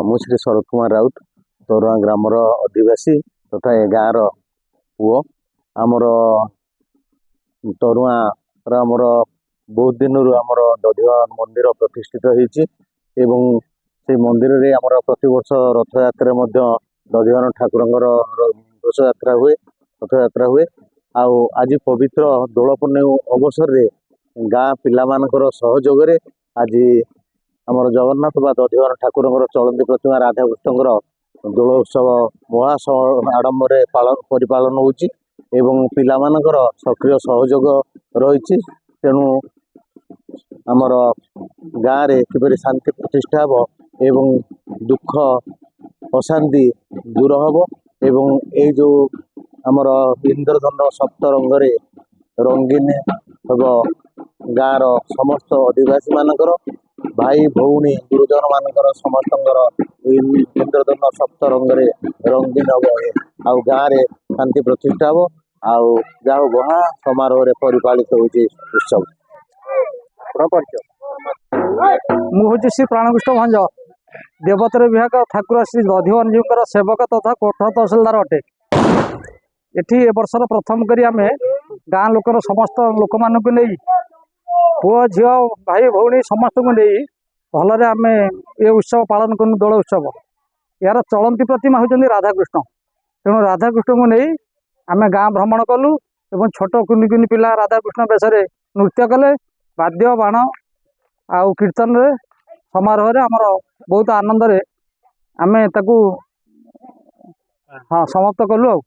ମୁଁ ଶ୍ରୀ ଶରତ କୁମାର ରାଉତ ତରୁଆଁ ଗ୍ରାମର ଅଧିବାସୀ ତଥା ଏ ଗାଁର ପୁଅ। ଆମର ତରୁଆଁର ଆମର ବହୁତ ଦିନରୁ ଆମର ଦଧିବାମାନ ମନ୍ଦିର ପ୍ରତିଷ୍ଠିତ ହେଇଛି ଏବଂ ସେଇ ମନ୍ଦିରରେ ଆମର ପ୍ରତିବର୍ଷ ରଥଯାତ୍ରା ମଧ୍ୟ ଦଧିବାମାନ ଠାକୁରଙ୍କର ଘୋଷଯାତ୍ରା ହୁଏ, ରଥଯାତ୍ରା ହୁଏ। ଆଉ ଆଜି ପବିତ୍ର ଦୋଳ ପୂର୍ଣ୍ଣିମା ଅବସରରେ ଗାଁ ପିଲାମାନଙ୍କର ସହଯୋଗରେ ଆଜି ଆମର ଜଗନ୍ନାଥ ବା ଦଧିବାମାନ ଠାକୁରଙ୍କର ଚଳନ୍ତି ପ୍ରତିମା ରାଧାକୃଷ୍ଣଙ୍କର ଦୋଳ ଉତ୍ସବ ମହା ଆଡମ୍ବରରେ ପରିପାଳନ ହେଉଛି ଏବଂ ପିଲାମାନଙ୍କର ସକ୍ରିୟ ସହଯୋଗ ରହିଛି। ତେଣୁ ଆମର ଗାଁରେ କିପରି ଶାନ୍ତି ପ୍ରତିଷ୍ଠା ହେବ ଏବଂ ଦୁଃଖ ଅଶାନ୍ତି ଦୂର ହେବ ଏବଂ ଏଇ ଯେଉଁ ଆମର ଇନ୍ଦ୍ରଧନୁ ସପ୍ତ ରଙ୍ଗରେ ରଙ୍ଗୀନ ହେବ ଗାଁର ସମସ୍ତ ଅଧିବାସୀ ମାନଙ୍କର, ଭାଇ ଭଉଣୀ ଗୁରୁଜନ ମାନଙ୍କର ସମସ୍ତଙ୍କର ଇନ୍ଦ୍ରଧନୁ ସପ୍ତ ରଙ୍ଗରେ ରଙ୍ଗୀନ ହେବ ଆଉ ଗାଁରେ ଶାନ୍ତି ପ୍ରତିଷ୍ଠା ହେବ। ଆଉ ଯାହା ହଉ ମହା ସମାରୋହରେ ପରିପାଳିତ ହେଉଛି ଉତ୍ସବ। ମୁଁ ହଉଛି ଶ୍ରୀ ପ୍ରାଣକୃଷ୍ଣ ଭଞ୍ଜ, ଦେବୋତ୍ତର ବିଭାଗ ଠାକୁର ଶ୍ରୀ ଦଧିବାନଜୀଙ୍କର ସେବକ ତଥା କୋଠ ତହସିଲଦାର ଅଟେ। ଏଠି ଏ ବର୍ଷର ପ୍ରଥମ କରି ଆମେ ଗାଁ ଲୋକର ସମସ୍ତ ଲୋକମାନଙ୍କୁ ନେଇ ପୁଅ ଝିଅ ଭାଇ ଭଉଣୀ ସମସ୍ତଙ୍କୁ ନେଇ ଭଲରେ ଆମେ ଏ ଉତ୍ସବ ପାଳନ କରୁ, ଦୋଳ ଉତ୍ସବ। ଏହାର ଚଳନ୍ତି ପ୍ରତିମା ହେଉଛନ୍ତି ରାଧାକୃଷ୍ଣ। ତେଣୁ ରାଧାକୃଷ୍ଣଙ୍କୁ ନେଇ ଆମେ ଗାଁ ଭ୍ରମଣ କଲୁ ଏବଂ ଛୋଟ କୁନି କୁନି ପିଲା ରାଧାକୃଷ୍ଣ ବେଶରେ ନୃତ୍ୟ କଲେ, ବାଦ୍ୟ ବାଣ ଆଉ କୀର୍ତ୍ତନରେ ସମାରୋହରେ ଆମର ବହୁତ ଆନନ୍ଦରେ ଆମେ ତାକୁ ସମାପ୍ତ କଲୁ ଆଉ।